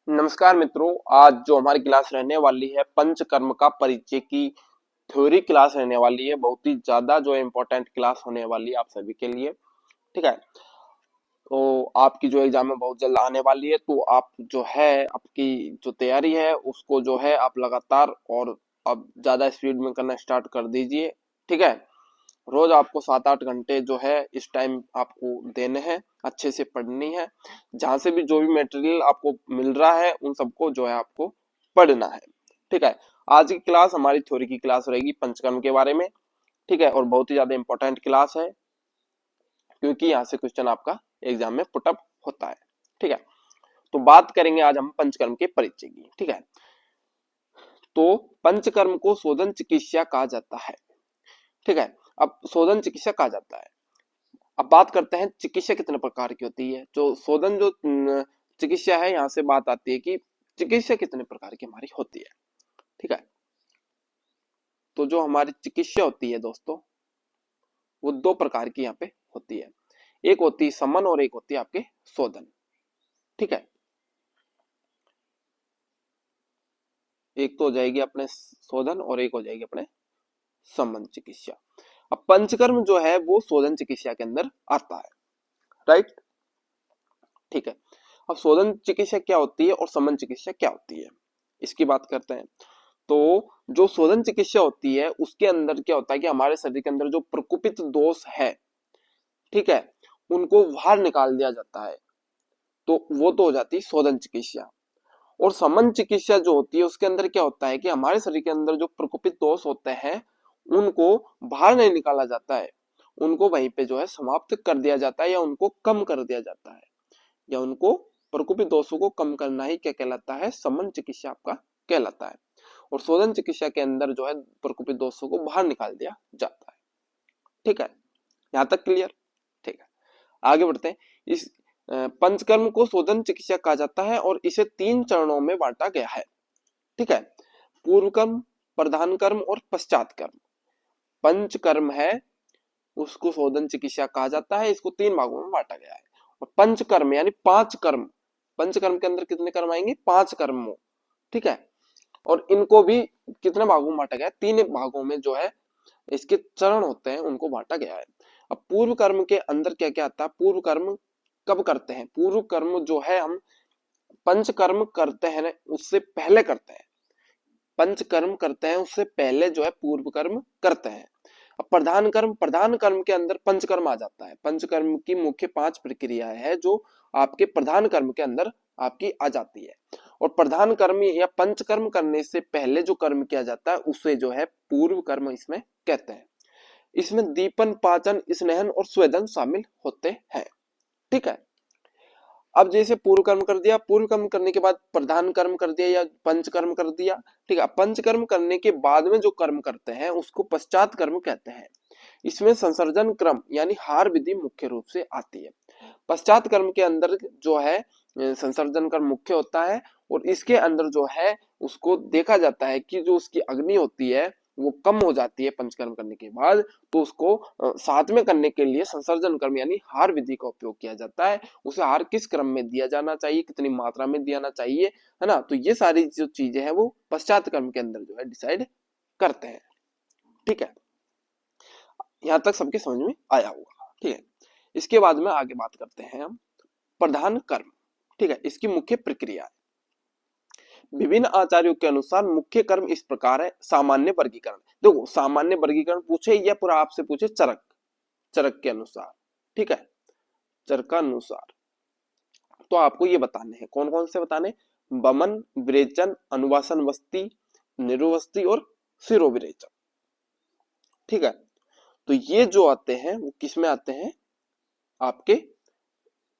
नमस्कार मित्रों, आज जो हमारी क्लास रहने वाली है पंचकर्म का परिचय की थ्योरी क्लास रहने वाली है। बहुत ही ज्यादा जो इम्पोर्टेंट क्लास होने वाली है आप सभी के लिए। ठीक है, तो आपकी जो एग्जाम में बहुत जल्द आने वाली है, तो आप जो है आपकी जो तैयारी है उसको जो है आप लगातार और अब ज्यादा स्पीड में करना स्टार्ट कर दीजिए। ठीक है, रोज आपको 7-8 घंटे जो है इस टाइम आपको देने हैं, अच्छे से पढ़नी है। जहां से भी जो भी मटेरियल आपको मिल रहा है उन सबको जो है आपको पढ़ना है। ठीक है, आज की क्लास हमारी थ्योरी की क्लास रहेगी पंचकर्म के बारे में। ठीक है, और बहुत ही ज्यादा इंपॉर्टेंट क्लास है क्योंकि यहाँ से क्वेश्चन आपका एग्जाम में पुटअप होता है। ठीक है, तो बात करेंगे आज हम पंचकर्म के परिचय की। ठीक है, तो पंचकर्म को शोधन चिकित्सा कहा जाता है। ठीक है, अब शोधन चिकित्सा कहा जाता है। अब बात करते हैं चिकित्सा कितने प्रकार की होती है। जो शोधन जो चिकित्सा है, यहाँ से बात आती है कि चिकित्सा कितने प्रकार की हमारी होती है। ठीक है, तो जो हमारी चिकित्सा होती है दोस्तों, वो दो प्रकार की यहाँ पे होती है। एक होती है समन और एक होती है आपके शोधन। ठीक है, एक तो हो जाएगी अपने शोधन और एक हो जाएगी अपने समन चिकित्सा। अब पंचकर्म जो है वो शोधन चिकित्सा के अंदर आता है। राइट, ठीक है। अब शोधन चिकित्सा क्या होती है और समन चिकित्सा क्या होती है, इसकी बात करते हैं। तो जो शोधन चिकित्सा होती है उसके अंदर क्या होता है कि हमारे शरीर के अंदर जो प्रकोपित दोष है, ठीक है, उनको बाहर निकाल दिया जाता है। तो वो तो हो जाती है शोधन चिकित्सा। और समन चिकित्सा जो होती है उसके अंदर क्या होता है कि हमारे शरीर के अंदर जो प्रकोपित दोष होते हैं उनको बाहर नहीं निकाला जाता है, उनको वहीं पे जो है समाप्त कर दिया जाता है या उनको कम कर दिया जाता है, या उनको प्रकोपित दोषों को कम करना ही क्या कहलाता है, समन चिकित्सा आपका कहलाता है। और शोधन चिकित्सा के अंदर जो है प्रकोपित दोषों को बाहर निकाल दिया जाता है। ठीक है, यहां तक क्लियर। ठीक है, आगे बढ़ते हैं। इस पंचकर्म को शोधन चिकित्सा कहा जाता है और इसे 3 चरणों में बांटा गया है। ठीक है, पूर्व कर्म, प्रधान कर्म और पश्चात कर्म। पंचकर्म है उसको शोधन चिकित्सा कहा जाता है, इसको 3 भागों में बांटा गया है। और पंचकर्म यानी 5 कर्म, पंचकर्म के अंदर कितने कर्म आएंगे, 5 कर्म। ठीक है, और इनको भी कितने भागों में बांटा गया है, 3 भागों में जो है इसके चरण होते हैं उनको बांटा गया है। अब पूर्व कर्म के अंदर क्या क्या आता है, पूर्व कर्म कब करते हैं, पूर्व कर्म जो है हम पंचकर्म करते हैं उससे पहले करते हैं, पंचकर्म करते हैं उससे पहले जो है पूर्व कर्म करते हैं। अब प्रधान कर्म, प्रधान कर्म के अंदर पंचकर्म आ जाता है। पंचकर्म की मुख्य 5 प्रक्रियाएं हैं जो आपके प्रधान कर्म के अंदर आपकी आ जाती है। और प्रधान कर्म या पंचकर्म करने से पहले जो कर्म किया जाता है उसे जो है पूर्व कर्म इसमें कहते हैं। इसमें दीपन, पाचन, स्नेहन और स्वेदन शामिल होते हैं। ठीक है, अब जैसे पूर्व कर्म कर दिया, पूर्व कर्म करने के बाद प्रधान कर्म कर दिया या पंचकर्म कर दिया। ठीक है, पंचकर्म करने के बाद में जो कर्म करते हैं उसको पश्चात कर्म कहते हैं। इसमें संसर्जन क्रम यानी हार विधि मुख्य रूप से आती है। पश्चात कर्म के अंदर जो है संसर्जन कर्म मुख्य होता है और इसके अंदर जो है उसको देखा जाता है कि जो उसकी अग्नि होती है वो कम हो जाती है पंचकर्म करने के बाद, तो उसको साथ में करने के लिए संसर्जन कर्म यानी हार विधि का उपयोग किया जाता है। उसे हार किस क्रम में दिया जाना चाहिए, कितनी मात्रा में दिया चाहिए, है ना, तो ये सारी जो चीजें हैं वो पश्चात कर्म के अंदर जो है डिसाइड करते हैं। ठीक है, यहां तक सबके समझ में आया होगा। ठीक है, इसके बाद में आगे बात करते हैं हम प्रधान कर्म। ठीक है, इसकी मुख्य प्रक्रिया है। विभिन्न आचार्यों के अनुसार मुख्य कर्म इस प्रकार है। सामान्य वर्गीकरण, देखो सामान्य वर्गीकरण पूछे या पूरा आपसे पूछे चरक, चरक के अनुसार, ठीक है, चरकानुसार, तो आपको ये बताने हैं। कौन कौन से बताने, बमन, विरेचन, अनुवासन वस्ती, निरुवस्ती और शिरोविरेचन। ठीक है, तो ये जो आते हैं वो किस में आते हैं, आपके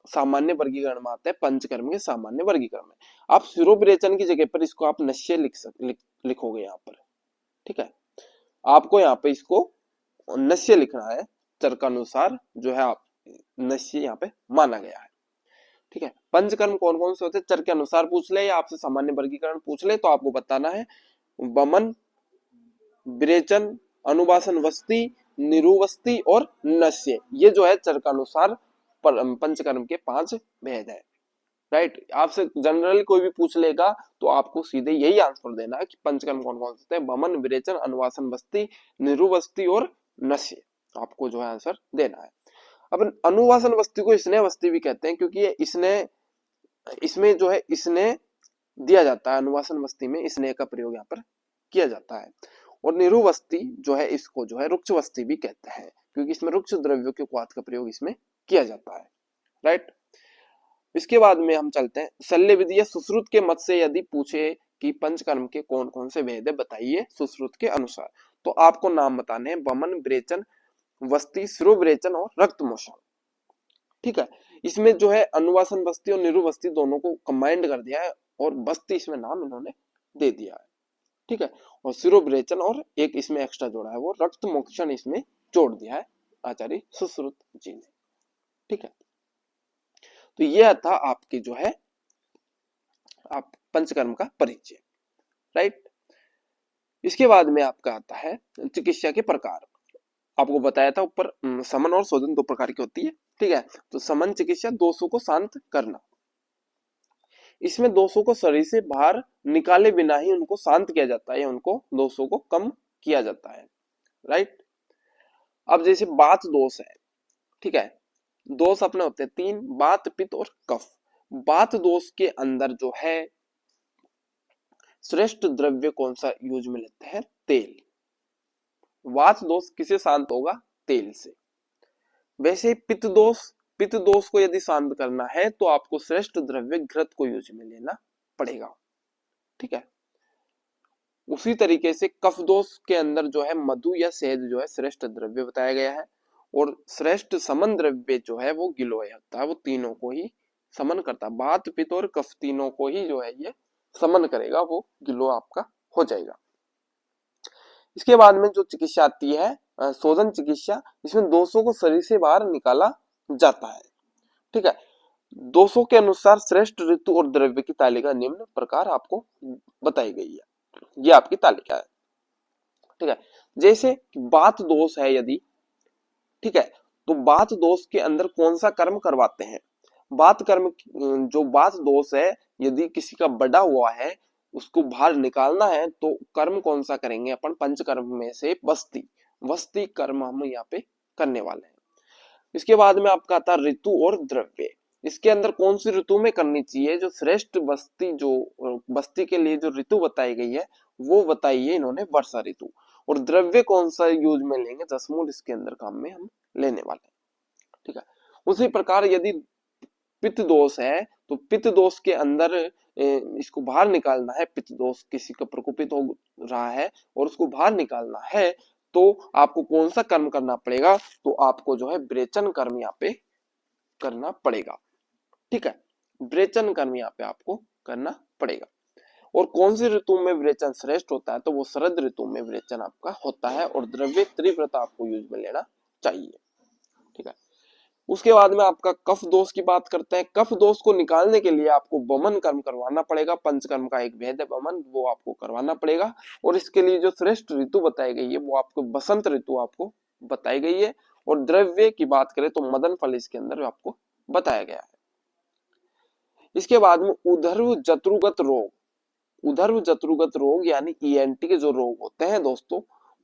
सामान्य वर्गीकरण में आते हैं, पंचकर्म के सामान्य वर्गीकरण में। आप शिरोविरेचन की जगह पर इसको आप नश्य लिखोगे यहाँ पर। ठीक है, आपको यहाँ पे इसको नश्य लिखना है, चरकानुसार जो है आप नश्य यहाँ पे माना गया है। ठीक है, पंचकर्म कौन कौन से होते हैं, चर के अनुसार पूछ ले या आपसे सामान्य वर्गीकरण पूछ ले तो आपको बताना है। बमन, विरेचन, अनुवासन वस्ती, निरुवस्ती और नश्य, ये जो है चर का अनुसार पंचकर्म के 5 भेद है। राइट। आपसे जनरली कोई भी पूछ लेगा तो आपको सीधे यही आंसर देना है कि पंचकर्म कौन कौन से थे, भमन, विरेचन, अनुवासन वस्ती, निरुवस्ती और नश्य। आपको जो है आंसर देना है। अब अनुवासन वस्ती को स्नेह वस्ती भी कहते हैं, क्योंकि ये इसमें जो है स्नेह दिया जाता है। अनुवासन वस्ती में स्नेह का प्रयोग यहाँ पर किया जाता है। और निरुवस्ती जो है इसको जो है रुक्ष वस्ती भी कहते हैं, क्योंकि इसमें रुक्ष द्रव्यों के क्वाथ का प्रयोग इसमें किया जाता है। राइट। इसके बाद में हम चलते हैं शल्य विधि या सुश्रुत के मत से यदि पूछे कि पंचकर्म के कौन कौन से भेद है बताइए सुश्रुत के अनुसार, तो आपको नाम बताने हैं बमन, विरेचन, वस्ती, शिरोविरेचन और रक्त मोशन। ठीक है। इसमें जो है अनुवासन वस्ती और निरुवस्ती दोनों को कंबाइंड कर दिया है और वस्ती इसमें नाम इन्होंने दे दिया है। ठीक है। और शिरोविरेचन और एक इसमें एक्स्ट्रा जोड़ा है वो रक्त मोक्षण इसमें जोड़ दिया है आचार्य सुश्रुत जी ने। ठीक है। तो यह था आपकी जो है आप पंचकर्म का परिचय। राइट। इसके बाद में आपका आता है चिकित्सा के प्रकार। आपको बताया था ऊपर समन और शोधन दो प्रकार की होती है। ठीक है। तो समन चिकित्सा दोषों को शांत करना, इसमें दोषों को शरीर से बाहर निकाले बिना ही उनको शांत किया जाता है, उनको दोषों को कम किया जाता है। राइट। अब जैसे बात दोष है, ठीक है, दोष अपने होते हैं तीन, बात, पित्त और कफ। बात दोष के अंदर जो है श्रेष्ठ द्रव्य कौन सा यूज में लेते हैं? तेल। वात दोष किसे शांत होगा? तेल से। वैसे पित्त दोष को यदि शांत करना है तो आपको श्रेष्ठ द्रव्य घृत को यूज में लेना पड़ेगा। ठीक है। उसी तरीके से कफ दोष के अंदर जो है मधु या शहद जो है श्रेष्ठ द्रव्य बताया गया है, और श्रेष्ठ समन द्रव्य जो है वो गिलोय होता है, वो तीनों को ही समन करता है। बात, पित्त और कफ तीनों को ही जो है ये समन करेगा, वो गिलो आपका हो जाएगा। इसके बाद में जो चिकित्सा आती है शोधन चिकित्सा, इसमें दोषों को शरीर से बाहर निकाला जाता है। ठीक है। दोषों के अनुसार श्रेष्ठ ऋतु और द्रव्य की तालिका निम्न प्रकार आपको बताई गई है। ये आपकी तालिका है। ठीक है। जैसे बात दोष है यदि, ठीक है, तो बात दोष के अंदर कौन सा कर्म करवाते हैं? बात कर्म, जो बात दोष है यदि किसी का बड़ा हुआ है उसको बाहर निकालना है तो कर्म कौन सा करेंगे अपन? पंचकर्म में से वस्ती कर्म हम यहाँ पे करने वाले हैं। इसके बाद में आपका आता है ऋतु और द्रव्य। इसके अंदर कौन सी ऋतु में करनी चाहिए? जो श्रेष्ठ बस्ती के लिए जो ऋतु बताई गई है वो बताई है इन्होंने वर्षा ऋतु। और द्रव्य कौन सा यूज में लेंगे? दशमूल इसके अंदर काम में हम लेने वाले हैं। ठीक है। उसी प्रकार यदि पित्त दोष है तो पित्त दोष के अंदर इसको बाहर निकालना है। पित्त दोष किसी का प्रकोपित हो रहा है और उसको बाहर निकालना है तो आपको कौन सा कर्म करना पड़ेगा? तो आपको जो है विरेचन कर्म यहाँ पे करना पड़ेगा। ठीक है। विरेचन कर्म यहाँ पे आपको करना पड़ेगा। और कौन सी ऋतु में विरेचन श्रेष्ठ होता है? तो वो शरद ऋतु में विरेचन आपका होता है। और द्रव्य त्रिव्रत आपको यूज में लेना चाहिए। ठीक है। उसके बाद में आपका कफ दोष की बात करते हैं। कफ दोष को निकालने के लिए आपको वमन कर्म करवाना पड़ेगा। पंचकर्म का एक भेद है वमन, वो आपको करवाना पड़ेगा। और इसके लिए जो श्रेष्ठ ऋतु बताई गई है वो आपको बसंत ऋतु आपको बताई गई है। और द्रव्य की बात करें तो मदन फल इसके अंदर आपको बताया गया है। इसके बाद में उदर्भ जत्रुगत रोग यानी ईएनटी के जो रोग होते हैं दोस्तों,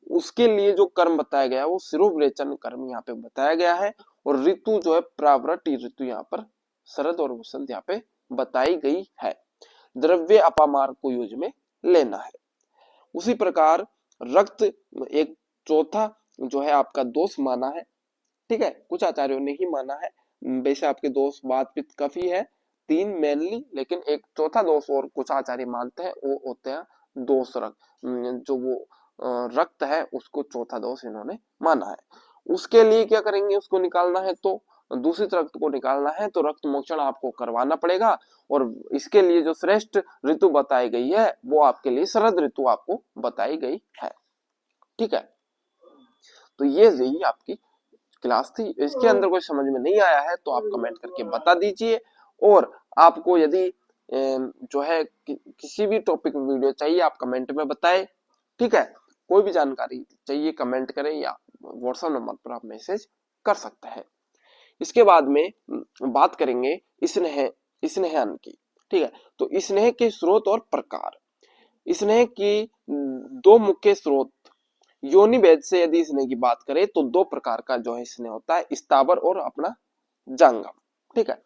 उसके लिए जो कर्म बताया गया है वो शिरोविरेचन कर्म यहाँ पे बताया गया है। और ऋतु जो है प्रावृत ऋतु यहाँ पर शरद और वसंत यहाँ पे बताई गई है। द्रव्य अपामार को यूज में लेना है। उसी प्रकार रक्त एक चौथा जो है आपका दोष माना है। ठीक है। कुछ आचार्यों ने ही माना है। वैसे आपके दोष बात, पित्त, कफ ही है, तीन मेनली, लेकिन एक चौथा दोष और कुछ आचार्य मानते हैं वो होते हैं दोष रक्त। जो वो रक्त है उसको चौथा दोष इन्होंने माना है। उसके लिए क्या करेंगे? उसको निकालना है तो दूषित रक्त को निकालना है तो रक्त मोक्षण आपको करवाना पड़ेगा। और इसके लिए जो श्रेष्ठ ऋतु बताई गई है वो आपके लिए शरद ऋतु आपको बताई गई है। ठीक है। तो ये यही आपकी क्लास थी। इसके अंदर कोई समझ में नहीं आया है तो आप कमेंट करके बता दीजिए। और आपको यदि जो है किसी भी टॉपिक में वीडियो चाहिए आप कमेंट में बताएं। ठीक है। कोई भी जानकारी चाहिए कमेंट करें या व्हाट्सएप नंबर पर आप मैसेज कर सकते हैं। इसके बाद में बात करेंगे स्नेह स्नेहन की। ठीक है, तो स्नेह के स्रोत और प्रकार। स्नेह की दो मुख्य स्रोत, योनि भेद से यदि स्नेह की बात करें तो दो प्रकार का जो है स्नेह होता है, स्थावर और अपना जंगम। ठीक है,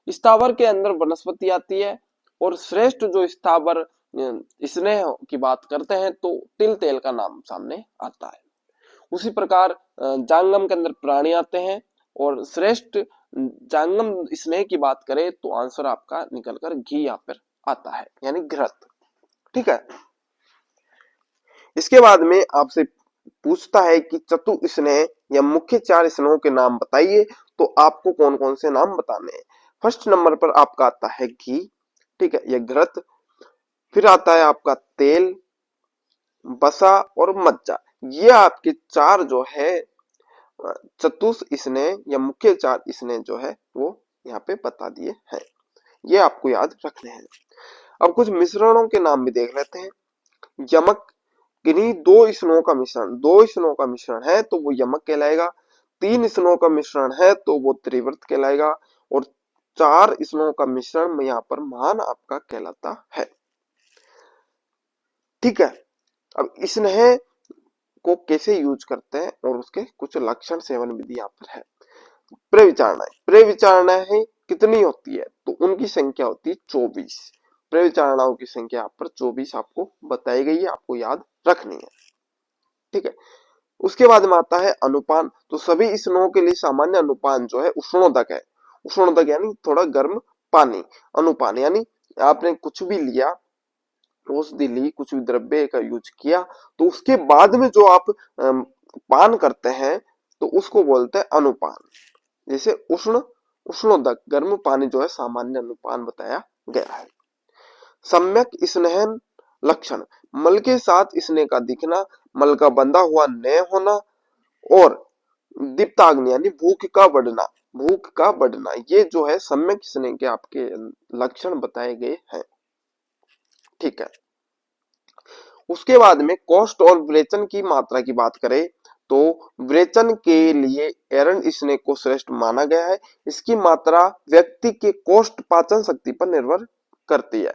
स्थावर के अंदर वनस्पति आती है, और श्रेष्ठ जो स्थावर स्नेह की बात करते हैं तो तिल तेल का नाम सामने आता है। उसी प्रकार जांगम के अंदर प्राणी आते हैं, और श्रेष्ठ जांगम स्नेह की बात करें तो आंसर आपका निकलकर घी यहाँ पर आता है, यानी घृत। ठीक है, इसके बाद में आपसे पूछता है कि चतु स्नेह या मुख्य चार स्नेहों के नाम बताइए, तो आपको कौन कौन से नाम बताने हैं। फर्स्ट नंबर पर आपका आता है घी, ठीक है, यह घृत। फिर आता है आपका तेल, बसा और मज्जा। ये आपके चार जो है चतुष स्नेह या मुख्य चार स्नेह जो है वो यहाँ पे बता दिए हैं, ये आपको याद रखने हैं। अब कुछ मिश्रणों के नाम भी देख लेते हैं। यमक, किन्हीं दो स्नेहों का मिश्रण, दो स्नेहों का मिश्रण है तो वो यमक कहलाएगा। तीन स्नेहों का मिश्रण है तो वो त्रिव्रत कहलाएगा, और चार स्नेहों का मिश्रण यहाँ पर मान आपका कहलाता है। ठीक है, अब स्नेह को कैसे यूज करते हैं और उसके कुछ लक्षण सेवन विधि यहाँ पर है। प्रविचारणाएं, प्रविचारणाएं कितनी होती है, तो उनकी संख्या होती है 24। प्रविचारणाओं की संख्या यहाँ पर 24 आपको बताई गई है, आपको याद रखनी है। ठीक है, उसके बाद में आता है अनुपान। तो सभी स्नेहों के लिए सामान्य अनुपान जो है उष्णोदक है। उष्णोदक यानी थोड़ा गर्म पानी। अनुपान यानी आपने कुछ भी लिया, औषधि ली, कुछ भी द्रव्य का यूज किया, तो उसके बाद में जो आप पान करते हैं तो उसको बोलते हैं अनुपान। जैसे उष्ण, उष्णोदक गर्म पानी जो है सामान्य अनुपान बताया गया है। सम्यक स्नेहन लक्षण, मल के साथ स्नेह का दिखना, मल का बंधा हुआ न होना, और दीप्ताग्नि यानी भूख का बढ़ना, भूख का बढ़ना, ये जो है सम्यक स्नेह के आपके लक्षण बताए गए हैं। ठीक है, उसके बाद में कोष्ठ और विरेचन की मात्रा की बात करें तो विरेचन के लिए एरंड स्नेह को श्रेष्ठ माना गया है। इसकी मात्रा व्यक्ति के कोष्ठ पाचन शक्ति पर निर्भर करती है,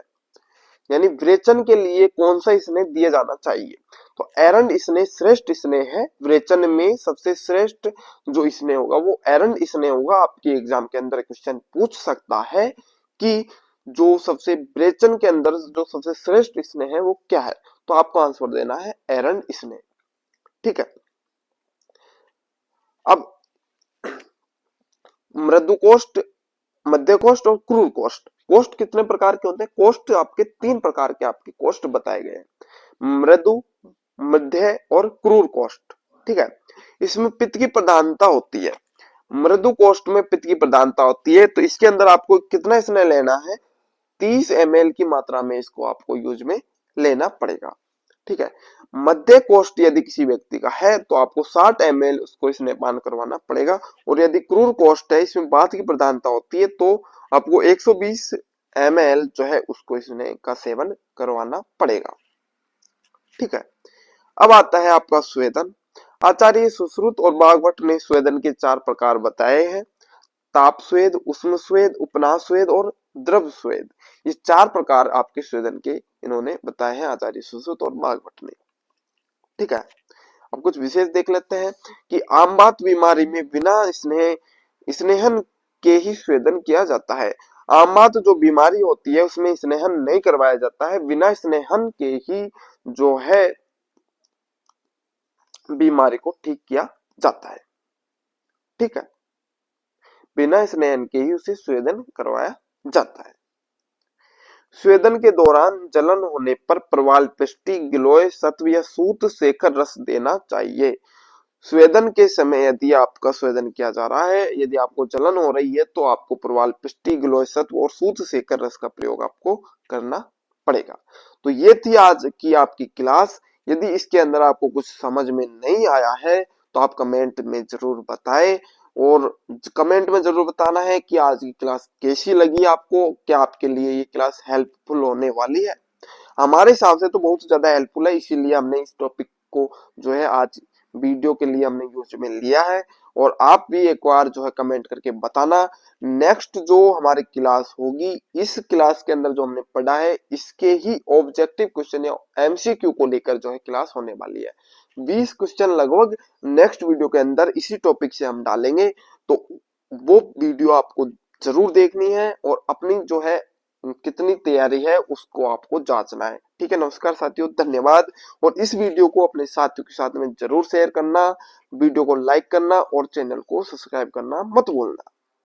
यानी विरेचन के लिए कौन सा स्नेह दिया जाना चाहिए, तो एरंड स्नेह श्रेष्ठ स्नेह है। विरेचन में सबसे श्रेष्ठ जो स्नेह होगा वो एरंड स्नेह होगा। आपके एग्जाम के अंदर क्वेश्चन पूछ सकता है कि जो सबसे विरेचन के अंदर जो सबसे श्रेष्ठ स्नेह है वो क्या है, तो आपको आंसर देना है एरंड स्नेह। ठीक है, अब मृदु कोष्ठ, मध्य कोष्ठ और क्रूर कोष्ठ। कोष्ठ कितने प्रकार के होते हैं, कोष्ठ आपके तीन प्रकार के आपके कोष्ठ बताए गए हैं, मृदु, मध्य और क्रूर कोष्ठ। ठीक है, इसमें पित्त की प्रधानता होती है। मृदु कोष्ठ में पित्त की प्रधानता होती है, तो इसके अंदर आपको कितना स्नेह लेना है, 30 ml की मात्रा में इसको आपको यूज में लेना पड़ेगा। ठीक है, मध्य कोष्ठ यदि किसी व्यक्ति का है तो आपको 60 ml उसको इसमें पान करवाना पड़ेगा, और यदि क्रूर कोष्ठ है, इसमें बात की प्रधानता होती है, तो आपको 120 ml जो है उसको इसमें का सेवन करवाना पड़ेगा। ठीक है, अब आता है आपका स्वेदन। आचार्य सुश्रुत और भागवत ने स्वेदन के 4 प्रकार बताए हैं, ताप स्वेद, उष्ण स्वेद, उपनाद स्वेद और द्रव स्वेद। ये 4 प्रकार आपके स्वेदन के इन्होंने बताए हैं आचार्य सुश्रुत और भागवत ने। ठीक है, अब कुछ विशेष देख लेते हैं कि आम बात बीमारी में बिना स्नेहन के ही स्वेदन किया जाता है। आम बात जो बीमारी होती है उसमें स्नेहन नहीं करवाया जाता है, बिना स्नेहन के ही जो है बीमारी को ठीक किया जाता है। ठीक है, बिना स्नेहन के ही उसे स्वेदन करवाया जाता है। स्वेदन के दौरान जलन होने पर प्रवाल पिष्टी, गिलोय, सत्व या सूत सेकर रस देना चाहिए। स्वेदन के समय यदि आपका स्वेदन किया जा रहा है, यदि आपको जलन हो रही है तो आपको प्रवाल पिष्टी, गिलोय, सत्व और सूत सेकर रस का प्रयोग आपको करना पड़ेगा। तो ये थी आज की आपकी क्लास। यदि इसके अंदर आपको कुछ समझ में नहीं आया है तो आप कमेंट में जरूर बताएं, और कमेंट में जरूर बताना है कि आज की क्लास कैसी लगी आपको, क्या आपके लिए ये क्लास हेल्पफुल होने वाली है। हमारे हिसाब से तो बहुत ज्यादा हेल्पफुल है, इसीलिए हमने इस टॉपिक को जो है आज वीडियो के लिए हमने यूज में लिया है। और आप भी एक बार जो है कमेंट करके बताना। नेक्स्ट जो हमारी क्लास होगी, इस क्लास के अंदर जो हमने पढ़ा है इसके ही ऑब्जेक्टिव क्वेश्चन या एमसीक्यू को लेकर जो है क्लास होने वाली है। 20 क्वेश्चन लगभग नेक्स्ट वीडियो के अंदर इसी टॉपिक से हम डालेंगे, तो वो वीडियो आपको जरूर देखनी है और अपनी जो है कितनी तैयारी है उसको आपको जांचना है। ठीक है, नमस्कार साथियों, धन्यवाद। और इस वीडियो को अपने साथियों के साथ में जरूर शेयर करना, वीडियो को लाइक करना और चैनल को सब्सक्राइब करना मत भूलना।